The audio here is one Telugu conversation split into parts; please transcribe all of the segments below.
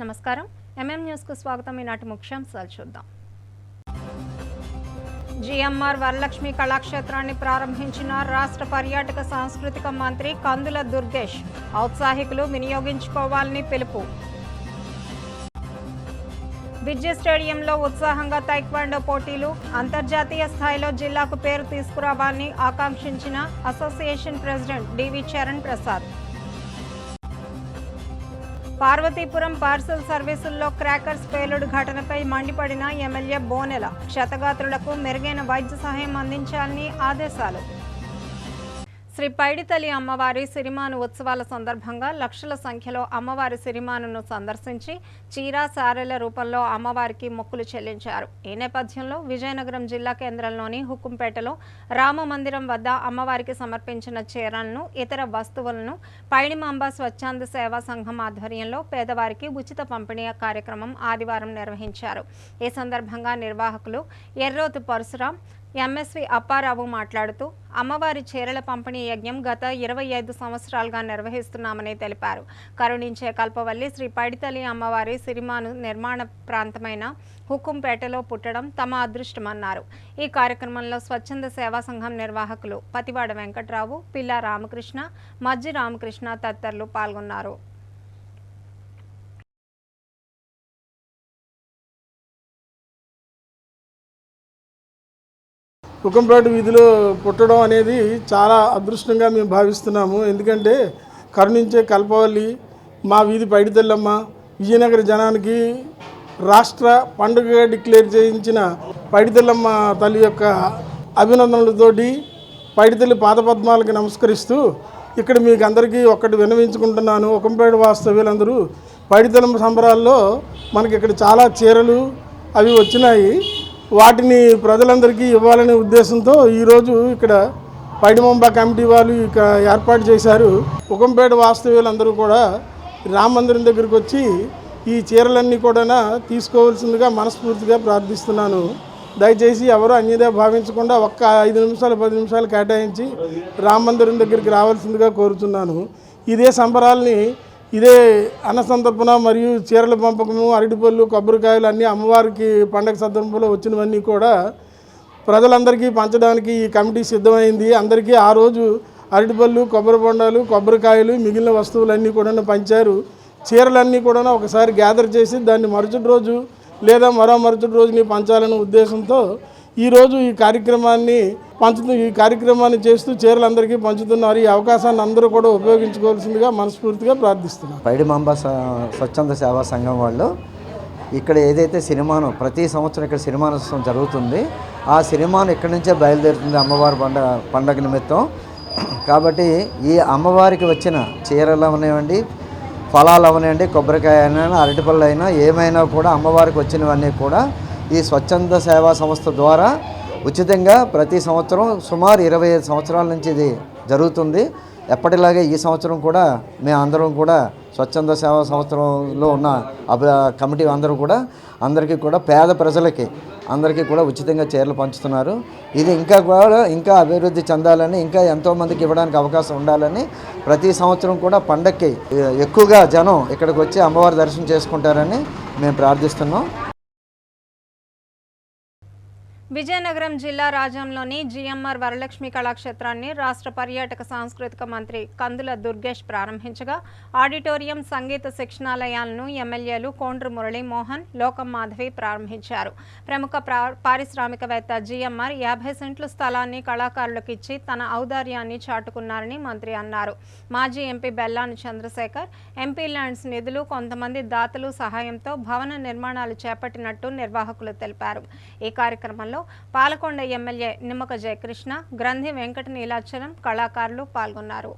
నమస్కారం న్యూస్ కు స్వాగతం. ఈనాటి ముఖ్యాంశాలు చూద్దాం. జిఎంఆర్ వరలక్ష్మి కళాక్షేత్రాన్ని ప్రారంభించిన రాష్ట్ర పర్యాటక సాంస్కృతిక మంత్రి కందుల దుర్గేష్. ఔత్సాహికులు వినియోగించుకోవాలని పిలుపు. విద్య స్టేడియంలో ఉత్సాహంగా తైక్వాండో పోటీలు. అంతర్జాతీయ స్థాయిలో జిల్లాకు పేరు తీసుకురావాలని ఆకాంక్షించిన association president DV Charan Prasad. Parvathipuram parcel సర్వీసుల్లో crackers పేలుడు ఘటనపై మండిపడిన ఎమ్మెల్యే బోనెల. క్షతగాత్రులకు మెరుగైన వైద్య సహాయం అందించాలని ఆదేశాలు. శ్రీ పైడితల్లి అమ్మవారి సిరిమాను ఉత్సవాల సందర్భంగా లక్షల సంఖ్యలో అమ్మవారి సిరిమానును సందర్శించి చీర సారెల రూపంలో అమ్మవారికి మొక్కులు చెల్లించారు. ఈ నేపథ్యంలో విజయనగరం జిల్లా కేంద్రంలోని హుకుంపేటలో రామ మందిరం వద్ద అమ్మవారికి సమర్పించిన చీరలను ఇతర వస్తువులను పైడిమాంబ స్వచ్ఛంద సేవా సంఘం ఆధ్వర్యంలో పేదవారికి ఉచిత పంపిణీ కార్యక్రమం ఆదివారం నిర్వహించారు. ఈ సందర్భంగా నిర్వాహకులు ఎర్రోతు పరశురాం, ఎంఎస్వి అప్పారావు మాట్లాడుతూ అమ్మవారి చీరల పంపిణీ యజ్ఞం గత 25 సంవత్సరాలుగా నిర్వహిస్తున్నామని తెలిపారు. కరుణించే కల్పవల్లి శ్రీ పైడితల్లి అమ్మవారి సిరిమాను నిర్మాణ ప్రాంతమైన హుకుంపేటలో పుట్టడం తమ అదృష్టమన్నారు. ఈ కార్యక్రమంలో స్వచ్ఛంద సేవా సంఘం నిర్వాహకులు పతివాడ వెంకట్రావు, పిల్లా రామకృష్ణ, మజ్జి రామకృష్ణ తదితరులు పాల్గొన్నారు. హుకుంపేట వీధిలో పుట్టడం అనేది చాలా అదృష్టంగా మేము భావిస్తున్నాము. ఎందుకంటే కరుణించే కల్పవల్లి మా వీధి పైడితల్లమ్మ విజయనగర జనానికి రాష్ట్ర పండుగగా డిక్లేర్ చేయించిన పైడితల్లమ్మ తల్లి యొక్క అభినందనలతోటి పైడితల్లి పాదపద్మాలకి నమస్కరిస్తూ ఇక్కడ మీకు అందరికీ ఒక్కటి విన్నవించుకుంటున్నాను. హుకుంపేట వాస్తవ్యులందరూ పైడితల్లమ్మ సంబరాల్లో మనకి ఇక్కడ చాలా చీరలు అవి వచ్చినాయి. వాటిని ప్రజలందరికీ ఇవ్వాలనే ఉద్దేశంతో ఈరోజు ఇక్కడ పైడిమాంబ కమిటీ వాళ్ళు ఇక ఏర్పాటు చేశారు. హుకుంపేట వాస్తవ్యులందరూ కూడా రామ మందిరం దగ్గరికి వచ్చి ఈ చీరలన్నీ కూడా తీసుకోవాల్సిందిగా మనస్ఫూర్తిగా ప్రార్థిస్తున్నాను. దయచేసి ఎవరు అన్యదా భావించకుండా ఒక్క 5 నిమిషాలు 10 నిమిషాలు కేటాయించి రామ మందిరం దగ్గరికి రావాల్సిందిగా కోరుతున్నాను. ఇదే సంబరాల్ని ఇదే అన్న సంతర్పణ మరియు చీరల పంపకము, అరటిపళ్ళు, కొబ్బరికాయలు అన్నీ అమ్మవారికి పండగ సందర్భంలో వచ్చినవన్నీ కూడా ప్రజలందరికీ పంచడానికి ఈ కమిటీ సిద్ధమైంది. అందరికీ ఆ రోజు అరటిపళ్ళు, కొబ్బరి బొండాలు, కొబ్బరికాయలు, మిగిలిన వస్తువులన్నీ కూడా పంచారు. చీరలన్నీ కూడా ఒకసారి గ్యాదర్ చేసి దాన్ని మరుసటి రోజు లేదా మరుసటి రోజుని పంచాలనే ఉద్దేశంతో ఈరోజు ఈ కార్యక్రమాన్ని చేస్తూ చీరలందరికీ పంచుతున్నారు. ఈ అవకాశాన్ని అందరూ కూడా ఉపయోగించుకోవాల్సిందిగా మనస్ఫూర్తిగా ప్రార్థిస్తున్నారు. పైడిమాంబ స్వచ్ఛంద సేవా సంఘం వాళ్ళు ఇక్కడ ఏదైతే సిరిమాను ప్రతి సంవత్సరం ఇక్కడ సిరిమానోత్సవం జరుగుతుంది, ఆ సిరిమాను ఇక్కడి నుంచే బయలుదేరుతుంది అమ్మవారి పండగ నిమిత్తం. కాబట్టి ఈ అమ్మవారికి వచ్చిన చీరలు అవనివ్వండి, ఫలాలు అవనివ్వండి, కొబ్బరికాయ అయినా, అరటిపళ్ళు అయినా ఏమైనా కూడా అమ్మవారికి వచ్చినవన్నీ కూడా ఈ స్వచ్ఛంద సేవా సంస్థ ద్వారా ఉచితంగా ప్రతి సంవత్సరం సుమారు 25 సంవత్సరాల నుంచి ఇది జరుగుతుంది. ఎప్పటిలాగే ఈ సంవత్సరం కూడా మేము అందరం కూడా స్వచ్ఛంద సేవా సంవత్సరంలో ఉన్న కమిటీ అందరూ కూడా అందరికీ కూడా పేద ప్రజలకి అందరికీ కూడా ఉచితంగా చీరలు పంచుతున్నారు. ఇది ఇంకా అభివృద్ధి చెందాలని, ఇంకా ఎంతోమందికి ఇవ్వడానికి అవకాశం ఉండాలని ప్రతి సంవత్సరం కూడా పండగకి ఎక్కువగా జనం ఇక్కడికి వచ్చి అమ్మవారి దర్శనం చేసుకుంటారని మేము ప్రార్థిస్తున్నాం. విజయనగరం జిల్లా రాజంలోని జిఎంఆర్ వరలక్ష్మి కళాక్షేత్రాన్ని రాష్ట్ర పర్యాటక సాంస్కృతిక మంత్రి కందుల దుర్గేష్ ప్రారంభించగా ఆడిటోరియం, సంగీత శిక్షణాలయాలను ఎమ్మెల్యేలు కోండ్రు మురళీమోహన్, లోకం మాధవి ప్రారంభించారు. ప్రముఖ పారిశ్రామికవేత్త జిఎంఆర్ 50 సెంట్ల స్థలాన్ని కళాకారులకు ఇచ్చి తన ఔదార్యాన్ని చాటుకున్నారని మంత్రి అన్నారు. మాజీ MP Bellana Chandrasekhar MP lands నిధులు కొంతమంది దాతలు సహాయంతో భవన నిర్మాణాలు చేపట్టినట్టు నిర్వాహకులు తెలిపారు. ఈ కార్యక్రమంలో పాలకొండ ఎమ్మెల్యే నిమ్మక జయకృష్ణ, గ్రంథి వెంకట నీలాచలం, కళాకారులు పాల్గొన్నారు.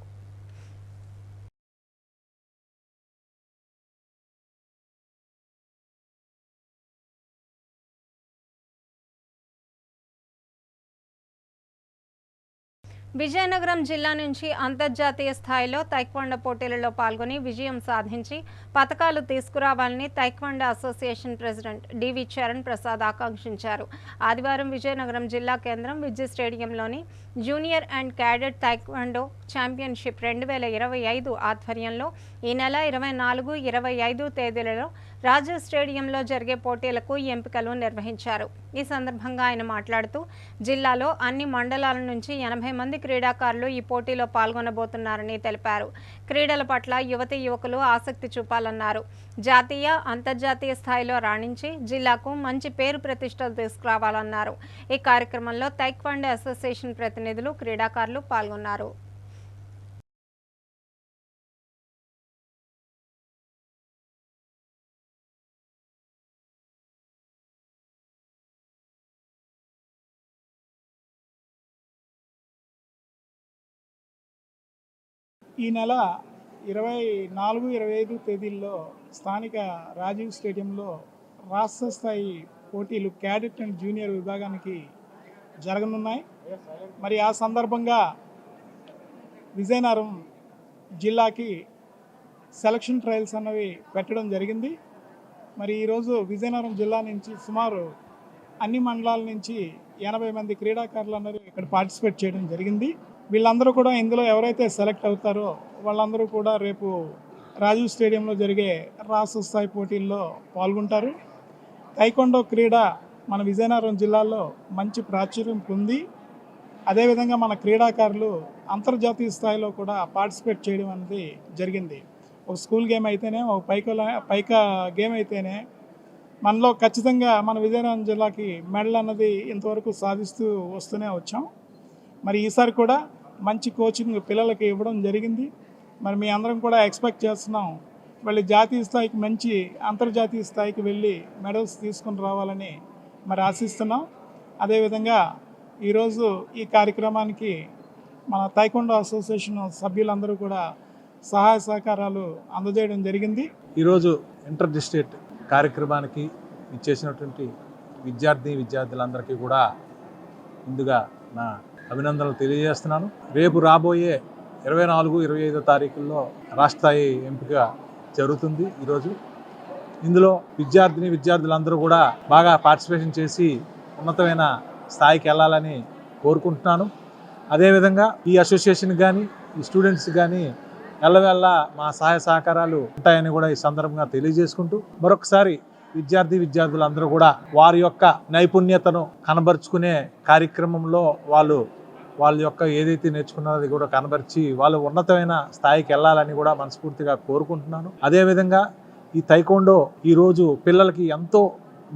విజయనగరం జిల్లా నుంచి అంతర్జాతీయ స్థాయిలో తైక్వాండో పోటీలలో పాల్గొని విజయం సాధించి పతకాలు తీసుకురావాలని taekwondo association president DV Charan Prasad ఆకాంక్షించారు. ఆదివారం విజయనగరం జిల్లా కేంద్రం విద్య స్టేడియంలోని junior and cadet taekwondo championship 2025 ఆధ్వర్యంలో ఈ నెల 24, 25 తేదీలలో రాజీవ్ స్టేడియంలో జరిగే పోటీలకు ఎంపికలు నిర్వహించారు. ఈ సందర్భంగా ఆయన మాట్లాడుతూ జిల్లాలో అన్ని మండలాల నుంచి 80 మంది క్రీడాకారులు ఈ పోటీలో పాల్గొనబోతున్నారని తెలిపారు. క్రీడల పట్ల యువతీ యువకులు ఆసక్తి చూపాలన్నారు. జాతీయ అంతర్జాతీయ స్థాయిలో రాణించి జిల్లాకు మంచి పేరు ప్రతిష్టలు తీసుకురావాలన్నారు. ఈ కార్యక్రమంలో తైక్వాండో అసోసియేషన్ ప్రతినిధులు క్రీడాకారులు పాల్గొన్నారు. ఈ నెల 24, 25 తేదీల్లో స్థానిక రాజీవ్ స్టేడియంలో రాష్ట్ర స్థాయి పోటీలు క్యాడెట్ అండ్ జూనియర్ విభాగానికి జరగనున్నాయి. మరి ఆ సందర్భంగా విజయనగరం జిల్లాకి సెలక్షన్ ట్రయల్స్ అన్నవి పెట్టడం జరిగింది. మరి ఈరోజు విజయనగరం జిల్లా నుంచి సుమారు అన్ని మండలాల నుంచి 80 మంది క్రీడాకారులు అన్నది ఇక్కడ పార్టిసిపేట్ చేయడం జరిగింది. వీళ్ళందరూ కూడా ఇందులో ఎవరైతే సెలెక్ట్ అవుతారో వాళ్ళందరూ కూడా రేపు రాజీవ్ స్టేడియంలో జరిగే రాష్ట్ర స్థాయి పోటీల్లో పాల్గొంటారు. తైక్వాండో క్రీడ మన విజయనగరం జిల్లాలో మంచి ప్రాచుర్యం పొంది అదేవిధంగా మన క్రీడాకారులు అంతర్జాతీయ స్థాయిలో కూడా పార్టిసిపేట్ చేయడం అనేది జరిగింది. ఒక స్కూల్ గేమ్ అయితేనే, ఒక పైకా గేమ్ అయితేనే మనలో ఖచ్చితంగా మన విజయనగరం జిల్లాకి మెడల్ అన్నది ఇంతవరకు సాధిస్తూ వస్తూనే వచ్చాం. మరి ఈసారి కూడా మంచి కోచింగ్ పిల్లలకి ఇవ్వడం జరిగింది. మరి మీ అందరం కూడా ఎక్స్పెక్ట్ చేస్తున్నాం వాళ్ళు జాతీయ స్థాయికి మంచి అంతర్జాతీయ స్థాయికి వెళ్ళి మెడల్స్ తీసుకొని రావాలని మరి ఆశిస్తున్నాం. అదేవిధంగా ఈరోజు ఈ కార్యక్రమానికి మన తైక్వాండో అసోసియేషన్ సభ్యులందరూ కూడా సహాయ సహకారాలు అందజేయడం జరిగింది. ఈరోజు ఇంటర్ డిస్ట్రిక్ట్ కార్యక్రమానికి ఇచ్చేసినటువంటి విద్యార్థులందరికీ కూడా ముందుగా నా అభినందనలు తెలియజేస్తున్నాను. రేపు రాబోయే 24, 25 తారీఖుల్లో రాష్ట్ర స్థాయి ఎంపిక జరుగుతుంది. ఈరోజు ఇందులో విద్యార్థులందరూ కూడా బాగా పార్టిసిపేషన్ చేసి ఉన్నతమైన స్థాయికి వెళ్ళాలని కోరుకుంటున్నాను. అదేవిధంగా ఈ అసోసియేషన్ కానీ ఈ స్టూడెంట్స్ కానీ ఎల్లవెల్ల మా సహాయ సహకారాలు ఉంటాయని కూడా ఈ సందర్భంగా తెలియజేసుకుంటూ మరొకసారి విద్యార్థులందరూ కూడా వారి యొక్క నైపుణ్యతను కనబరుచుకునే కార్యక్రమంలో వాళ్ళ యొక్క ఏదైతే నేర్చుకున్నది కూడా కనబరిచి వాళ్ళు ఉన్నతమైన స్థాయికి వెళ్ళాలని కూడా మనస్ఫూర్తిగా కోరుకుంటున్నాను. అదేవిధంగా ఈ తైక్వాండో ఈరోజు పిల్లలకి ఎంతో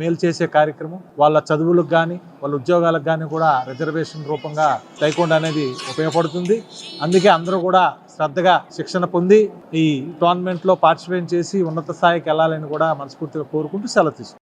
మేలు చేసే కార్యక్రమం. వాళ్ళ చదువులకు కానీ వాళ్ళ ఉద్యోగాలకు కానీ కూడా రిజర్వేషన్ రూపంగా తైక్వాండో అనేది ఉపయోగపడుతుంది. అందుకే అందరూ కూడా శ్రద్ధగా శిక్షణ పొంది ఈ టోర్నమెంట్లో పార్టిసిపేట్ చేసి ఉన్నత స్థాయికి వెళ్ళాలని కూడా మనస్ఫూర్తిగా కోరుకుంటూ సెలవు తీసుకుంటాం.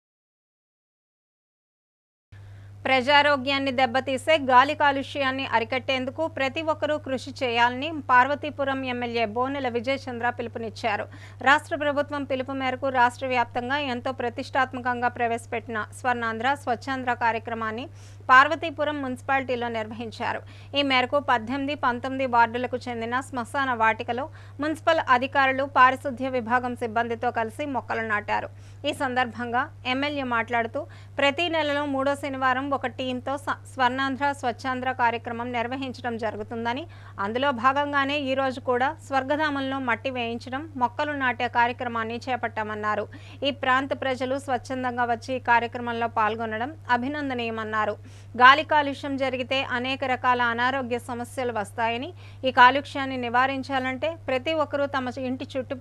ప్రజారోగ్యాన్ని దెబ్బతీసే గాలి కాలుష్యాన్ని అరికట్టేందుకు ప్రతి ఒక్కరూ కృషి చేయాలని పార్వతీపురం ఎమ్మెల్యే బోనెల విజయచంద్ర పిలుపునిచ్చారు. రాష్ట్ర ప్రభుత్వం పిలుపు మేరకు రాష్ట్ర వ్యాప్తంగా ఎంతో ప్రతిష్టాత్మకంగా ప్రవేశపెట్టిన స్వర్ణాంధ్ర స్వచ్ఛాంధ్ర కార్యక్రమాన్ని పార్వతీపురం మున్సిపాలిటీలో నిర్వహించారు. ఈ మేరకు 18, 19 వార్డులకు చెందిన శ్మశాన వాటికలో మున్సిపల్ అధికారులు పారిశుద్ధ్య విభాగం సిబ్బందితో కలిసి మొక్కలు నాటారు. ఈ సందర్భంగా ఎమ్మెల్యే మాట్లాడుతూ ప్రతి నెలలో 3వ శనివారం ఒక టీంతో స్వర్ణాంధ్ర స్వచ్ఛాంధ్ర కార్యక్రమం నిర్వహించడం జరుగుతుందని, అందులో భాగంగానే ఈ రోజు కూడా స్వర్గధామంలో మట్టి వేయించడం, మొక్కలు నాటే కార్యక్రమాన్ని చేపట్టామన్నారు. ఈ ప్రాంత ప్రజలు స్వచ్ఛందంగా వచ్చి ఈ కార్యక్రమంలో పాల్గొనడం అభినందనీయమన్నారు. గాలి కాలుష్యం జరిగితే అనేక రకాల అనారోగ్య సమస్యలు వస్తాయని, ఈ కాలుష్యాన్ని నివారించాలంటే ప్రతి ఒక్కరూ తమ ఇంటి చుట్టూ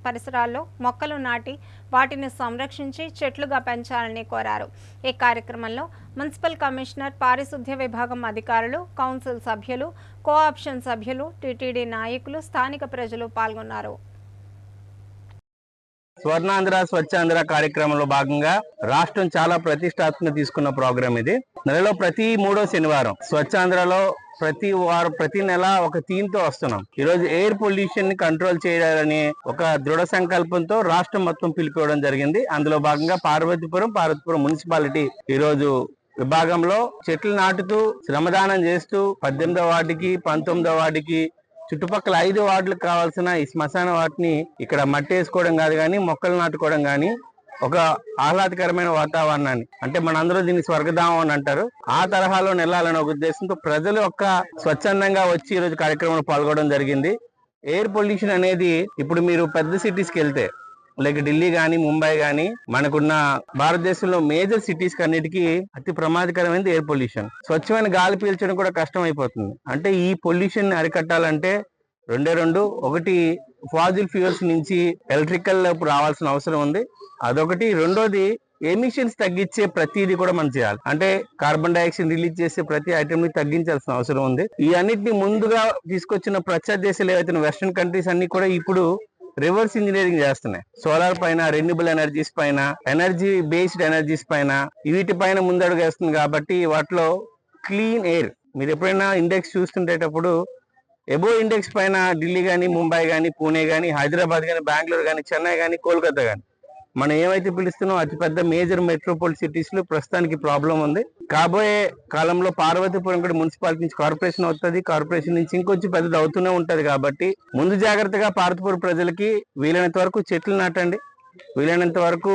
పరిసరాల్లో మొక్కలు నాటి వాటిని సంరక్షించి చెట్లుగా పెంచాలని కోరారు. ఈ కార్యక్రమంలో మున్సిపల్ కమిషనర్, పారిశుద్ధ్య విభాగం అధికారులు, కౌన్సిల్ సభ్యులు, కోఆప్షన్ సభ్యులు, టీటీడీ నాయకులు, స్థానిక ప్రజలు పాల్గొన్నారు. స్వర్ణాంధ్ర స్వచ్ఛాంధ్ర కార్యక్రమంలో భాగంగా రాష్ట్రం చాలా ప్రతిష్టాత్మక తీసుకున్న ప్రోగ్రామ్ ఇది. నెలలో ప్రతి 3వ శనివారం స్వచ్ఛాంధ్రలో ప్రతి నెల ఒక థీమ్ తో వస్తున్నాం. ఈరోజు ఎయిర్ పొల్యూషన్ ని కంట్రోల్ చేయాలని ఒక దృఢ సంకల్పంతో రాష్ట్రం మొత్తం పిలిపివ్వడం జరిగింది. అందులో భాగంగా పార్వతీపురం మున్సిపాలిటీ ఈరోజు విభాగంలో చెట్లు నాటుతూ శ్రమదానం చేస్తూ 18వ వార్డుకి 19వ వార్డుకి చుట్టుపక్కల 5 వార్డులకు కావాల్సిన ఈ శ్మశాన వాటిని ఇక్కడ మట్టి వేసుకోవడం కాదు కానీ మొక్కలు నాటుకోవడం కానీ ఒక ఆహ్లాదకరమైన వాతావరణాన్ని, అంటే మనందరూ దీన్ని స్వర్గధామం అని అంటారు, ఆ తరహాలో నెలాలనే ఒక ఉద్దేశంతో ప్రజలు స్వచ్ఛందంగా వచ్చి ఈ రోజు కార్యక్రమంలో పాల్గొనడం జరిగింది. ఎయిర్ పొల్యూషన్ అనేది ఇప్పుడు మీరు పెద్ద సిటీస్కి వెళ్తే లైక్ ఢిల్లీ కానీ ముంబై కానీ మనకున్న భారతదేశంలో మేజర్ సిటీస్ అన్నిటికీ అతి ప్రమాదకరమైనది ఎయిర్ పొల్యూషన్. స్వచ్ఛమైన గాలి పీల్చడం కూడా కష్టం అయిపోతుంది. అంటే ఈ పొల్యూషన్ అరికట్టాలంటే రెండు ఒకటి ఫాజిల్ ఫ్యూయల్స్ నుంచి ఎలక్ట్రికల్ రావాల్సిన అవసరం ఉంది. అదొకటి. రెండోది ఎమిషన్స్ తగ్గించే ప్రతిదీ కూడా మనం చేయాలి. అంటే కార్బన్ డైఆక్సైడ్ రిలీజ్ చేసే ప్రతి ఐటమ్ ని తగ్గించాల్సిన అవసరం ఉంది. ఈ అన్నిటిని ముందుగా తీసుకొచ్చిన ప్రచార దేశాలు ఏవైతే వెస్టర్న్ కంట్రీస్ అన్ని కూడా ఇప్పుడు రివర్స్ ఇంజనీరింగ్ చేస్తున్నాయి. సోలార్ పైన, రెన్యూబుల్ ఎనర్జీస్ పైన, ఎనర్జీ బేస్డ్ ఎనర్జీస్ పైన, వీటి పైన ముందడుగు వేస్తుంది. కాబట్టి వాటిలో క్లీన్ ఎయిర్ మీరు ఎప్పుడైనా ఇండెక్స్ చూస్తుండేటప్పుడు ఎబో ఇండెక్స్ పైన ఢిల్లీ కానీ, ముంబై కానీ, పూణే కానీ, హైదరాబాద్ కానీ, బెంగళూరు కానీ, చెన్నై కానీ, కోల్కతా కానీ మనం ఏమైతే పిలుస్తున్నాం అతిపెద్ద మేజర్ మెట్రోపాల్ సిటీస్ లో ప్రస్తుతానికి ప్రాబ్లం ఉంది. కాబోయే కాలంలో పార్వతీపురం కూడా మున్సిపాలిటీ నుంచి కార్పొరేషన్ అవుతుంది. కార్పొరేషన్ నుంచి ఇంకొంచెం పెద్దది అవుతూనే ఉంటది. కాబట్టి ముందు జాగ్రత్తగా పార్వతీపురం ప్రజలకి వీలైనంత వరకు చెట్లు నాటండి. వీలైనంత వరకు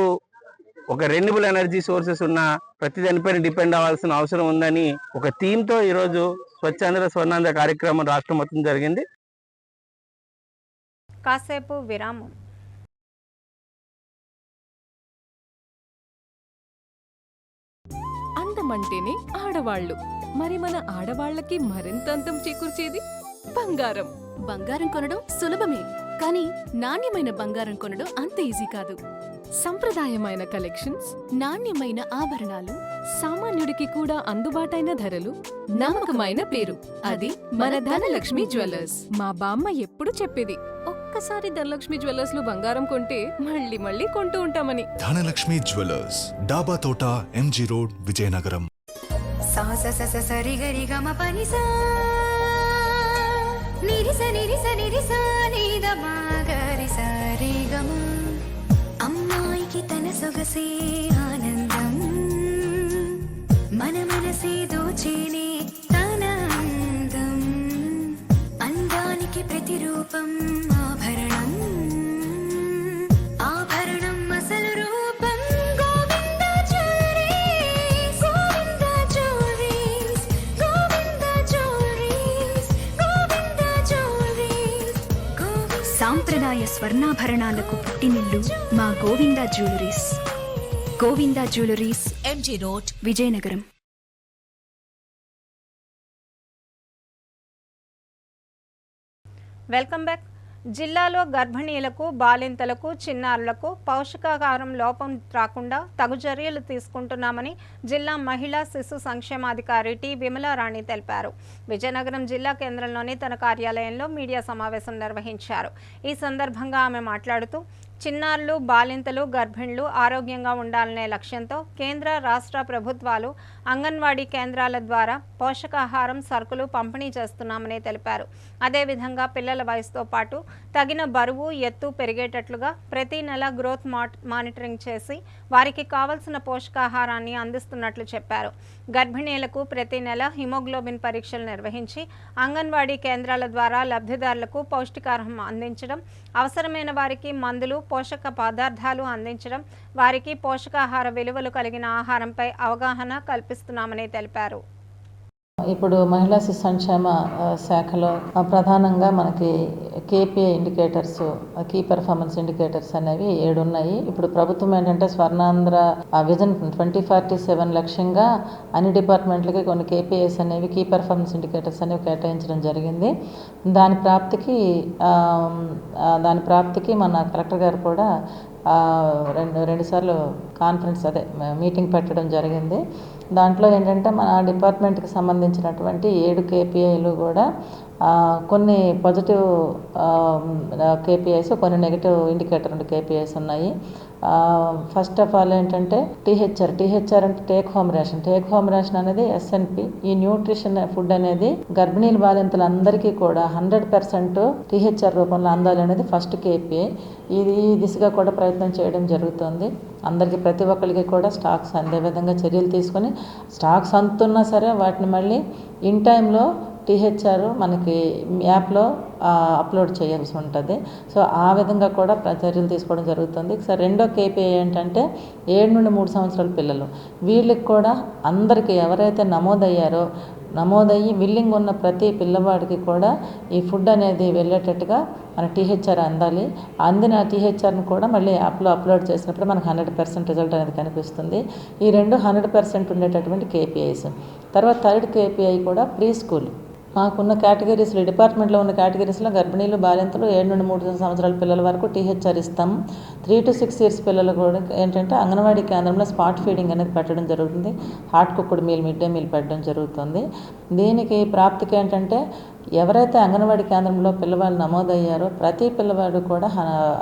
ఒక రెన్యూబుల్ ఎనర్జీ సోర్సెస్ ఉన్న ప్రతి దానిపైన డిపెండ్ అవ్వాల్సిన అవసరం ఉందని ఒక థీమ్ తో ఈరోజు స్వచ్ఛాంధ్ర స్వర్ణాంధ్ర కార్యక్రమం రాష్ట్రం మొత్తం జరిగింది. కాసేపు విరామం. అందమంటేనే ఆడవాళ్ళు. మరి మన ఆడవాళ్ళకి మరింత అందం చేకూర్చేది బంగారం. బంగారం కొనడం సులభమే, కానీ నాణ్యమైన బంగారం కొనడం అంత ఈజీ కాదు. సంప్రదాయమైన కలెక్షన్స్, నాణ్యమైన ఆభరణాలు, సామాన్యుడికి కూడా అందుబాటైన ధరలు, నమ్మకమైన పేరు, అది మన ధనలక్ష్మి జ్యువెలర్స్. మా బామ్మ ఎప్పుడు చెప్పేది, ఒక్కసారి ధనలక్ష్మి జ్యువెలర్స్ లో బంగారం కొంటే మళ్ళీ మళ్ళీ కొంటూ ఉంటామని. ధనలక్ష్మి జ్యువెలర్స్, డాబా తోట, ఎంజీ రోడ్, విజయనగరం. అమ్మాయికి తన సొగసే ఆనందం, మన మనసే దోచేనే తన అందం, అందానికి ప్రతిరూపం ఆభరణం, ఆభరణం అసలు రూపం Govinda jewelleries, Govinda jewelleries, Govinda jewelleries, Govinda jewelleries. సాంప్రదాయ స్వర్ణాభరణాలకు పుట్టినిల్లు మా Govinda jewelleries. Govinda jewelleries, MG road, Vizianagaram. Welcome back. జిల్లాలో గర్భిణీలకు, బాలింతలకు, చిన్నారులకు పౌష్టికాహారం లోపం రాకుండా తగు చర్యలు తీసుకుంటున్నామని జిల్లా మహిళా శిశు సంక్షేమాధికారి టి విమలారాణి తెలిపారు. విజయనగరం జిల్లా కేంద్రంలోని తన కార్యాలయంలో మీడియా సమావేశం నిర్వహించారు. ఈ సందర్భంగా ఆమె మాట్లాడుతూ చిన్నారులు, బాలింతలు, గర్భిణులు ఆరోగ్యంగా ఉండాలనే లక్ష్యంతో కేంద్ర, రాష్ట్ర ప్రభుత్వాలు అంగన్వాడీ కేంద్రాల ద్వారా పోషకాహారం సరుకులు పంపిణీ చేస్తున్నామని తెలిపారు. అదేవిధంగా పిల్లల వయసుతో పాటు తగిన బరువు, ఎత్తు పెరిగేటట్లుగా ప్రతి నెల గ్రోత్ మానిటరింగ్ చేసి వారికి కావలసిన పోషకాహారాన్ని అందిస్తున్నట్లు చెప్పారు. గర్భిణీలకు ప్రతి నెల హిమోగ్లోబిన్ పరీక్షలు నిర్వహించి అంగన్వాడీ కేంద్రాల ద్వారా లబ్ధిదారులకు పౌష్టికాహారం అందించడం, అవసరమైన వారికి మందులు, పోషక పదార్థాలు అందించడం, వారికి పోషకాహార విలువలు కలిగిన ఆహారంపై అవగాహన కల్పిస్తున్నామని తెలిపారు. ఇప్పుడు మహిళా శిశు సంక్షేమ శాఖలో ప్రధానంగా మనకి KPI indicators, key performance indicators అనేవి 7 ఉన్నాయి. ఇప్పుడు ప్రభుత్వం ఏంటంటే స్వర్ణాంధ్ర విజన్ 2047 లక్ష్యంగా అన్ని డిపార్ట్మెంట్లకి కొన్ని కేపీఐస్ అనేవి, కీ పెర్ఫార్మెన్స్ ఇండికేటర్స్ అనేవి కేటాయించడం జరిగింది. దాని ప్రాప్తికి మన కలెక్టర్ గారు కూడా రెండు సార్లు కాన్ఫరెన్స్ మీటింగ్ పెట్టడం జరిగింది. దాంట్లో ఏంటంటే మన డిపార్ట్మెంట్కి సంబంధించినటువంటి 7 కేపీఐలు కూడా కొన్ని పాజిటివ్ కేపీఐస్, కొన్ని నెగిటివ్ ఇండికేటర్ కేపీఐస్ ఉన్నాయి. ఫస్ట్ ఆఫ్ ఆల్ ఏంటంటే టీహెచ్ఆర్ అంటే టేక్ హోమ్ రేషన్ అనేది ఎస్ఎన్పి. ఈ న్యూట్రిషన్ ఫుడ్ అనేది గర్భిణీల బాలింతలందరికీ కూడా 100% టీహెచ్ఆర్ రూపంలో అందాలి అనేది ఫస్ట్ కేపీఐ. ఈ దిశగా కూడా ప్రయత్నం చేయడం జరుగుతుంది. అందరికీ, ప్రతి ఒక్కరికి కూడా స్టాక్స్ అందే విధంగా చర్యలు తీసుకొని, స్టాక్స్ అంతున్నా సరే వాటిని మళ్ళీ ఇన్ టైంలో టీహెచ్ఆర్ మనకి యాప్లో అప్లోడ్ చేయాల్సి ఉంటుంది. సో ఆ విధంగా కూడా చర్యలు తీసుకోవడం జరుగుతుంది. సో రెండో కేపీఐ ఏంటంటే 7 నుండి 3 సంవత్సరాల పిల్లలు, వీళ్ళకి కూడా అందరికీ ఎవరైతే నమోదయ్యారో నమోదయ్యి విల్లింగ్ ఉన్న ప్రతి పిల్లవాడికి కూడా ఈ ఫుడ్ అనేది వెళ్ళేటట్టుగా మన టీహెచ్ఆర్ అందాలి. అందిన టీహెచ్ఆర్ని కూడా మళ్ళీ యాప్లో అప్లోడ్ చేసినప్పుడు మనకు 100% రిజల్ట్ అనేది కనిపిస్తుంది. ఈ రెండు 100% ఉండేటటువంటి కేపీఐస్. తర్వాత థర్డ్ కేపీఐ కూడా ప్రీ స్కూల్. మాకున్న కేటగిరీస్లో, డిపార్ట్మెంట్లో ఉన్న కేటగిరీస్లో గర్భిణీలు, బాలింతలు 7 నుండి 3 సంవత్సరాల పిల్లల వరకు టీహెచ్ఆర్ ఇస్తాము. 3 to 6 years పిల్లలు కూడా ఏంటంటే అంగన్వాడీ కేంద్రంలో స్పాట్ ఫీడింగ్ అనేది పెట్టడం జరుగుతుంది. Hot cooked meal, mid day meal పెట్టడం జరుగుతుంది. దీనికి ప్రాప్తికి ఏంటంటే ఎవరైతే అంగన్వాడీ కేంద్రంలో పిల్లవాళ్ళు నమోదయ్యారో ప్రతి పిల్లవాడు కూడా